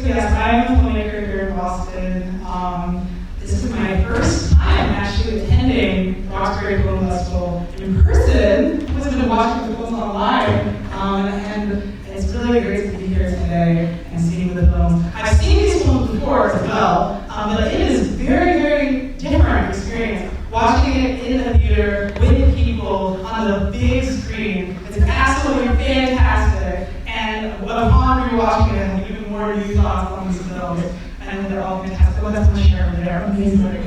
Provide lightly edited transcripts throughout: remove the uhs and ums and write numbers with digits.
So yes, I am a filmmaker here in Boston. This is my first time actually attending Roxbury Film Festival in person. I've always been watching the films online, and it's really great to be here today and seeing the films. I've seen these films before as well, but it is very, very different experience watching it in the theater with people on the big screen. It's absolutely fantastic, and upon rewatching it, I have even more new thoughts on these films, and they're all fantastic. Well, that's my share over there. Amazing.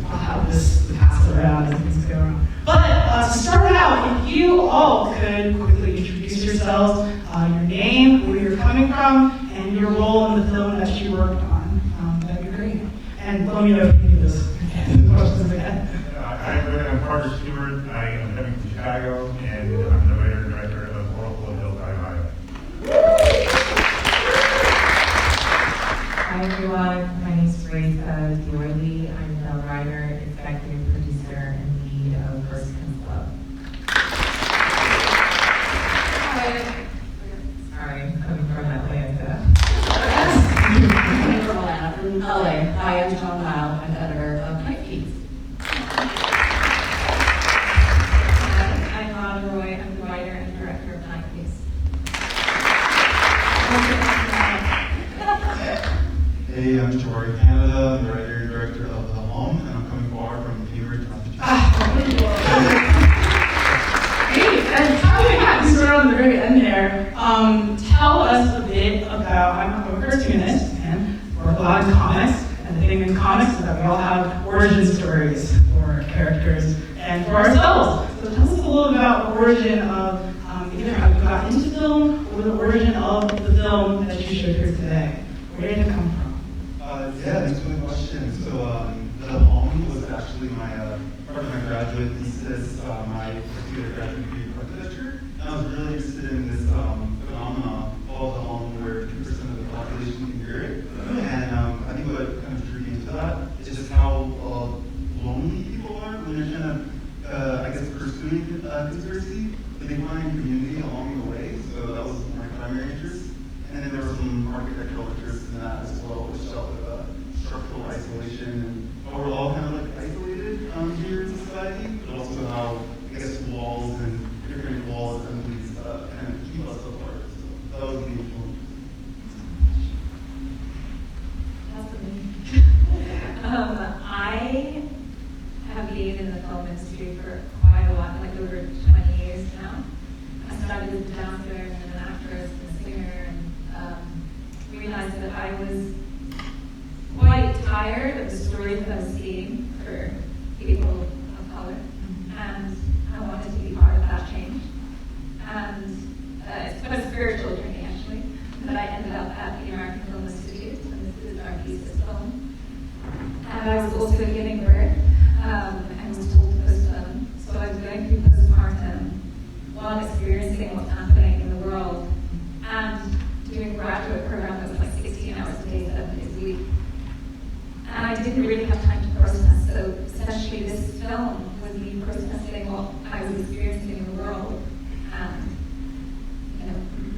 I'll have this pass around as things go on. But to start out, if you all could quickly introduce yourselves, your name, where you're coming from, and your role in the film that you worked on, that'd be great. And let me know if you need this questions again. I'm Carter Stewart. I am living from Chicago, and I'm the writer and director of Oracle in Delphi, Ohio. Hi everyone, my name is Gabriel Joy Reid. I'm the writer, executive producer, and lead of First Club. Hi. Sorry, I'm coming from Atlanta. I'm from Atlanta, from LA. Hi, I'm John Mile. I'm editor of Night Feeds. I'm Rhonda Roy. I'm the writer and director of Night Feeds. Hey, I'm Jory Canada. I'm the writer and director of The Home, and I'm coming forward from Cambridge, Massachusetts. Great, and you started on the very end there. Tell us a bit about, I'm a cartoonist, and work a lot in comics, and the thing in comics is that we all have origin stories for characters and for ourselves. So tell us a little about the origin of either how you got into film or the origin of the film that you showed here today. Where did it come from? Yeah, thanks for the question. So, The Home was actually my part of my graduate thesis, my first-year graduate degree in architecture. And I was really interested in this phenomenon called the home, where 2% of the population can hear it. And I think what kind of drew me into that is just how lonely people are when they're kind of, I guess, pursuing conspiracy. But they find community along the way. So that was my primary interest. And then there were some architectural interests in that as well, which dealt with structural isolation and how we're all kind of like isolated here in society, but also how, I guess, walls and different wall assemblies kind of keep us apart. So that was the influence. I have been in the film industry for quite a while, like over 20 years now. I started as a dancer and then an actress and a singer, and realized that I was quite tired of the stories that I was seeing for people of color, and I wanted to be part of that change. And it's quite a spiritual journey, actually, but I ended up at the American Film Institute, and this is our thesis film. And I was also giving birth, and was told to postpone. So I was going through postpartum while experiencing what's happening in the world, and doing a graduate program that was like 16 hours a day, 7 days a week. And I didn't really have time to process, so essentially this film was me processing what I was experiencing in the world, and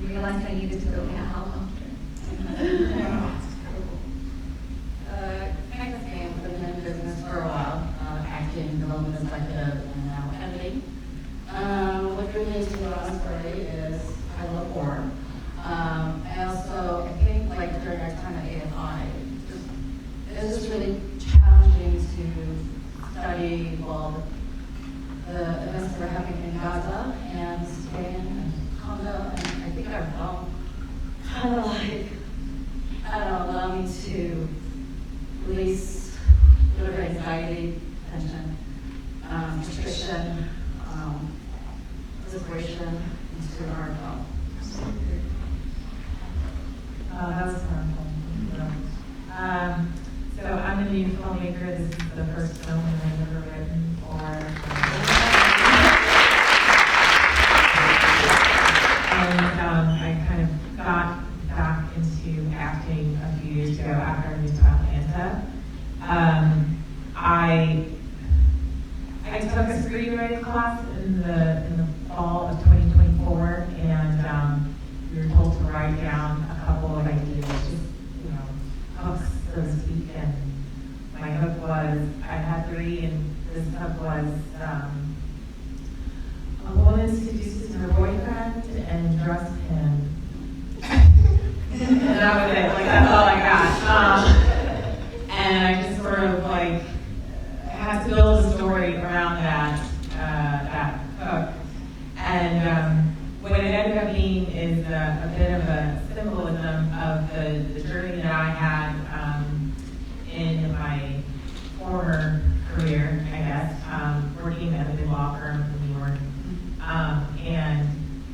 realized I needed to go get help after. Kind of came from the business for a while, acting, development, executive, and now editing. What drew me into Roxbury is I love horror. And also, I think like during our time at AFI, it was just really challenging to study, well, the events that were happening in Gaza and Spain and Congo, and I think our film kind of like, I don't know, allowed me to release a little bit of anxiety, tension, frustration, desperation into our film. That was powerful. So I'm a new filmmaker. This is the first film that I've ever written for. And I kind of got back into acting a few years ago after I moved to Atlanta. I took a screenwriting class in the fall of 2024, and we were told to write down a couple was a woman seduces her boyfriend and dressed him. And that was it. Like, that's all I got. And I just sort of like had to build a story around that cook. And what it ended up being is a bit of a symbolism of the journey that I had in my former career, I guess, working at a big law firm in New York, and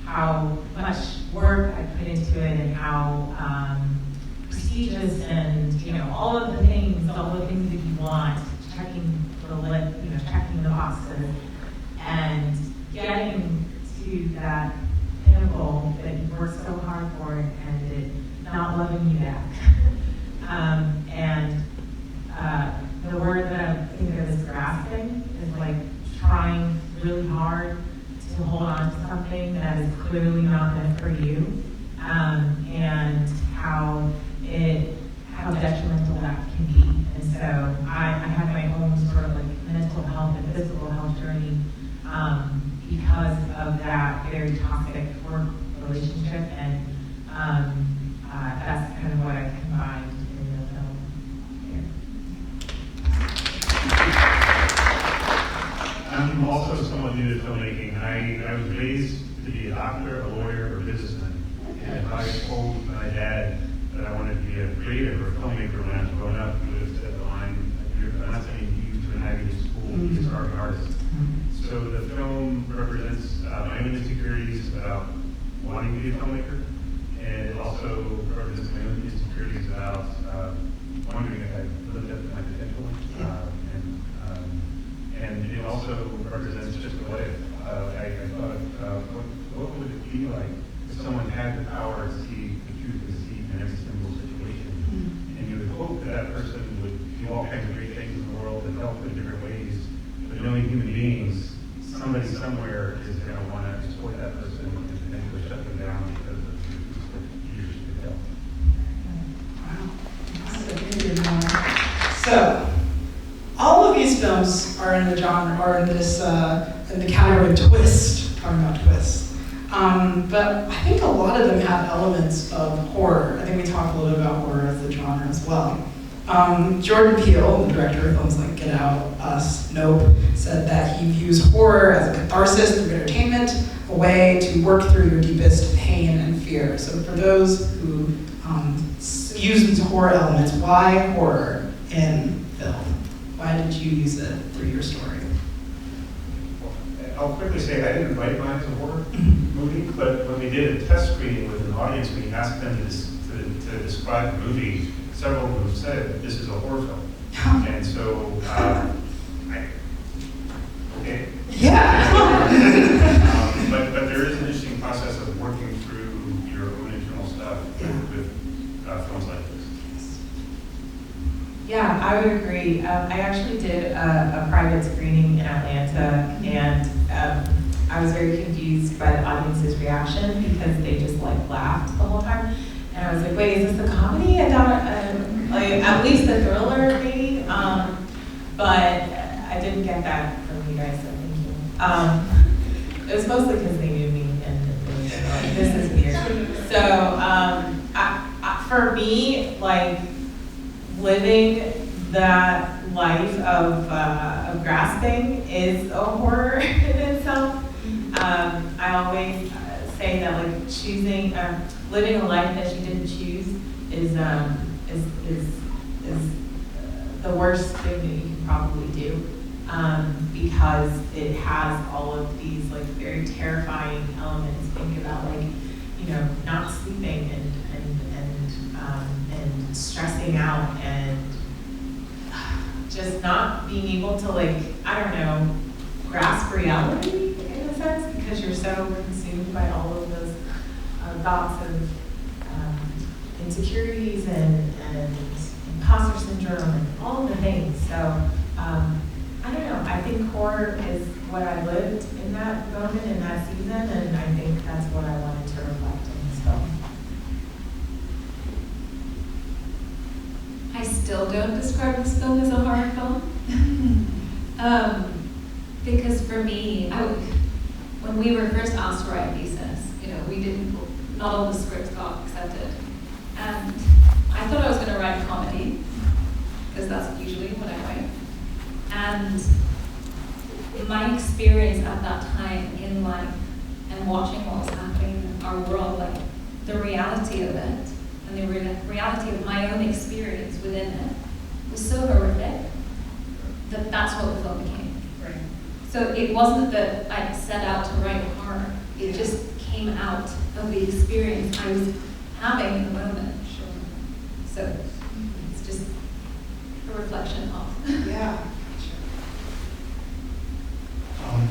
how much work I put into it, and how prestigious, and all of the things that you want, checking the list, checking the boxes, and getting to that pinnacle that you worked so hard for, and it not loving you back. The word that I think of as grasping is like trying really hard to hold on to something that is clearly not meant for you, and how detrimental that can be. And so I had my own sort of like mental health and physical health journey because of that very toxic work relationship, and that's kind of what I combined in the film here. I'm also someone new to filmmaking. I was raised to be a doctor, a lawyer, or a businessman. And if I told my dad that I wanted to be a creative or a filmmaker when I was growing up, he would have said the line, I'm not sending you to an Ivy League school, be a starving artist. So the film represents my own insecurities about wanting to be a filmmaker, and it also represents my own insecurities about wondering if I lived up to my potential. And it also represents just the way I thought, what would it be like if someone had the power to see the truth and see in every single situation? And you would hope that that person would do all kinds of great things in the world and help in different ways. But knowing human beings, somebody somewhere is going to want to exploit that person and potentially shut them down because of the truth that you should tell. So, all of these films are in the genre, or in this, in the category of twist, talking about twists. But I think a lot of them have elements of horror. I think we talked a little bit about horror as a genre as well. Jordan Peele, the director of films like Get Out, Us, Nope, said that he views horror as a catharsis through entertainment, a way to work through your deepest pain and fear. So for those who use these horror elements, why horror in film? Why did you use it through your story? I'll quickly say I didn't write mine as a horror movie, but when we did a test screening with an audience, we asked them to describe the movie. Several of them said this is a horror film, and so okay. Yeah. But there is an interesting process of working through your own internal stuff with films like this. Yeah, I would agree. I actually did a private screening in Atlanta, and I was very confused by the audience's reaction because they just like laughed the whole time. And I was like, wait, is this a comedy? I thought, like, at least a thriller, maybe. But I didn't get that from you guys, so thank you. It was mostly because they knew me, and they were like, this is weird. So for me, like, living that life of grasping is a horror in itself. I always say that like choosing, living a life that you didn't choose is the worst thing that you can probably do, because it has all of these like very terrifying elements. Think about like, not sleeping and stressing out and just not being able to like, I don't know, grasp reality in a sense, because you're so consumed by all of those thoughts of insecurities and imposter syndrome and all of the things. So I don't know, I think horror is what I lived in that moment, in that season, and I think that's what I wanted to reflect in this film. I still don't describe this film as a horror film. Because for me, when we were first asked to write a thesis, not all the scripts got accepted. And I thought I was going to write a comedy, because that's usually what I write. And my experience at that time in life and watching what was happening in our world, like the reality of it, and the reality of my own experience within it, was so horrific that that's what the film became. Right. So it wasn't that I set out to write horror, it just came out of the experience I was having in the moment. Sure. So it's just a reflection of. Yeah.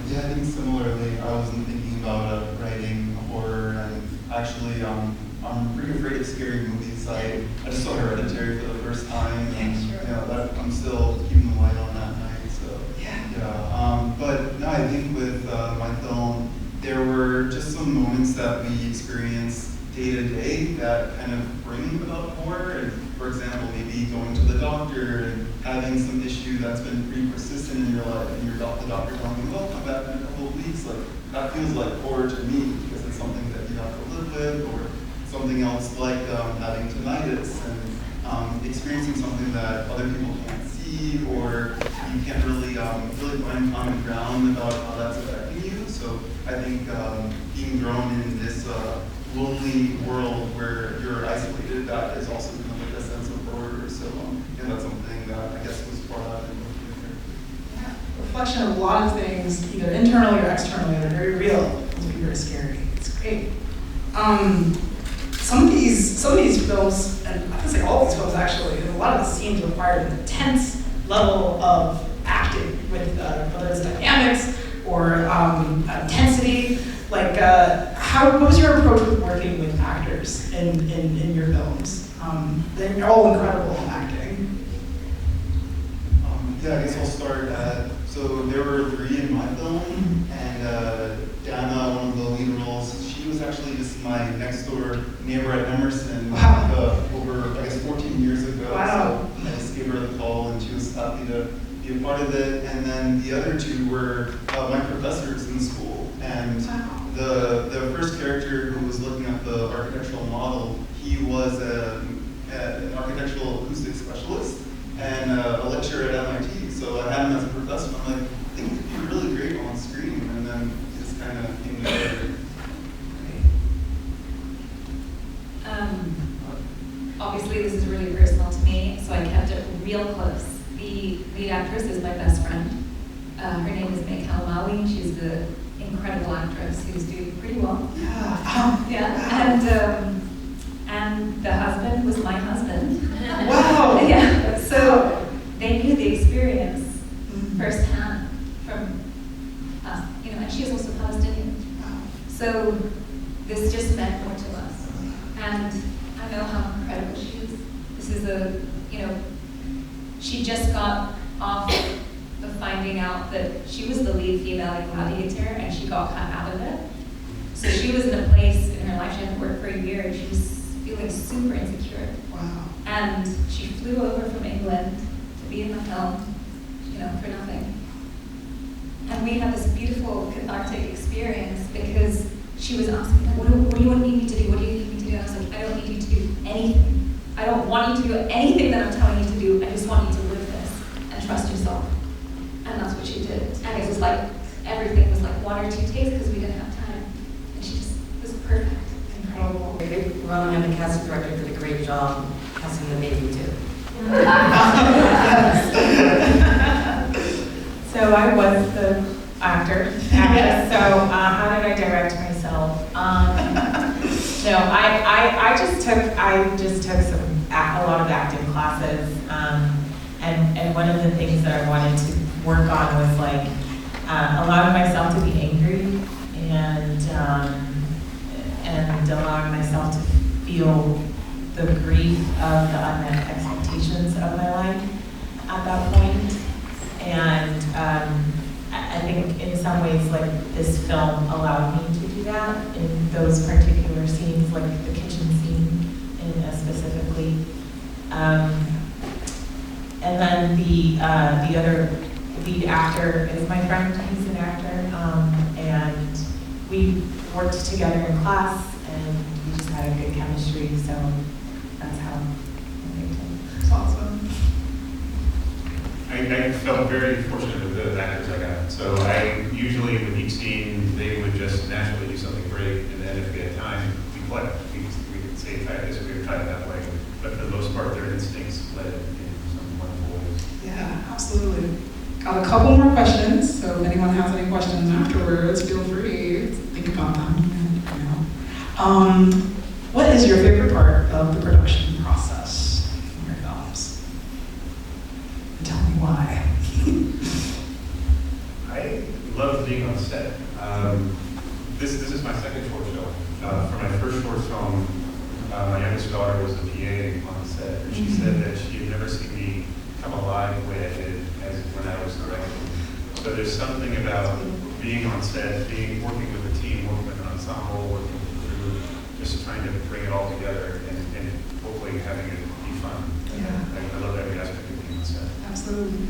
Yeah, I think similarly, I wasn't thinking about writing horror, and actually, I'm pretty afraid of scary movies. I just saw Hereditary for the first time, and that I'm still keeping the light on that night. So yeah. But no, I think with my film, there were just some moments that we experienced day to day that kind of bring about horror. And for example, maybe going to the doctor and having some issue that's been pretty persistent in your life, and the doctor telling you, well, come back in a couple of weeks. Like, that feels like horror to me, because it's something that you have to live with, or something else like having tinnitus and experiencing something that other people can't see, or you can't really find common ground about how that's affecting you. So I think being thrown in this lonely world where you're isolated, that is also kind of like a sense of horror. So that's something that I guess was brought out in the film. Yeah. Reflection of a lot of things, either internally or externally, that are very real. It can be very scary. It's great. Some of these films, and I can say all of these films actually, a lot of the scenes required an intense level of acting with whether it's dynamics or intensity. Like, what was your approach with working with actors in your films? They're all incredible acting. Yeah, I guess I'll start at, so there were 3 in my film, and Dana, one of the lead roles, she was actually just my next door neighbor at Emerson. Wow. Over, I guess, 14 years ago. Wow. So I just gave her the call, and she was happy to be a part of it. And then the other 2 were my professors in school. And the first character who was looking at the architectural model, he was an architectural acoustics specialist and a lecturer at MIT. So I had him as a professor. I'm like, I think he'd be really great on screen. And then it just kind of came together. Obviously, this is really personal to me, so I kept it real close. The lead actress is my best friend. Her name is May Kalamawi. She's the incredible actress who's doing pretty well. Yeah. And the husband was my husband. Wow. Yeah. So they knew the experience firsthand from us. And she is also Palestinian. So this just meant more to us. And I know how incredible she is. This is she just got off the finding out that she was the lead female in Gladiator, and she got cut out of it. So she was in a place in her life, she hadn't worked for a year, and she was feeling super insecure. Wow. And she flew over from England to be in the film, for nothing. And we had this beautiful cathartic experience because she was asking me, what do you need me to do? What do you need me to do? And I was like, I don't need you to do anything. I don't want you to do anything that I'm telling you to do. I just want you to live this and trust yourself. And that's what she did. And it was like, everything was like 1 or 2 takes because we didn't have time. And she just was perfect. incredible. Ron and the casting director did a great job casting the baby too. So I was the actress. So how did I direct myself? No, I just took a lot of acting classes, and one of the things that I wanted to work on was like allowing myself to be angry and allowing myself to feel the grief of the unmet expectations of my life at that point. And I think in some ways, like, this film allowed me to do that in those particular scenes, like the kitchen scene specifically. And then the other lead actor is my friend. He's an actor, and we worked together in class, and we just had a good chemistry. So that's how I made him. It's awesome. I felt very fortunate with the actors I got. So I usually, with each scene, they would just naturally do something great, and then if we had time, we play. We could say, try this, we would try it that way. But for the most part, their instincts led in some wonderful ways. Yeah, absolutely. Got a couple more questions, so if anyone has any questions afterwards, feel free to think about them. You know. What is your favorite part of the production process in your films? And tell me why. I love being on set. This is my second short film. For my first short film, my youngest daughter was the PA on the set, and she said that she had never seen me come alive the way I did as when I was directing. So there's something about being on set, working with a team, working with an ensemble, working with a crew, just trying to bring it all together and hopefully having it be fun. Yeah. I love every aspect of being on set. Absolutely.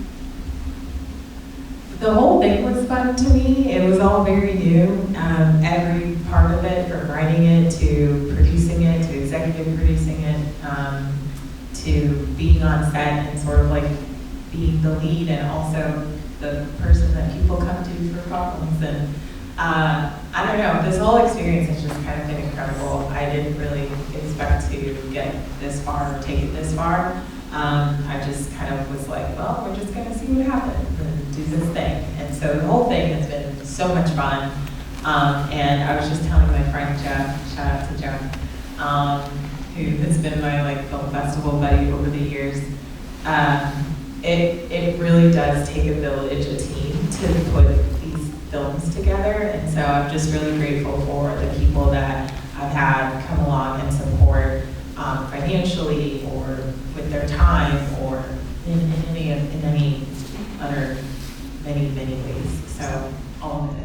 The whole thing was fun to me. It was all very new. Every part of it, from writing it to producing it to executive producing it, to being on set and sort of like being the lead and also the person that people come to for problems. And I don't know, this whole experience has just kind of been incredible. I didn't really expect to get this far or take it this far. I just kind of was like, well, we're just going to see what happens and do this thing. And so the whole thing has been so much fun. And I was just telling my friend Jeff, shout out to Jeff, who has been my film festival buddy over the years. It really does take a village, a team, to put these films together. And so I'm just really grateful for the people that I've had come along and support financially or with their time or in any other many ways. So all of it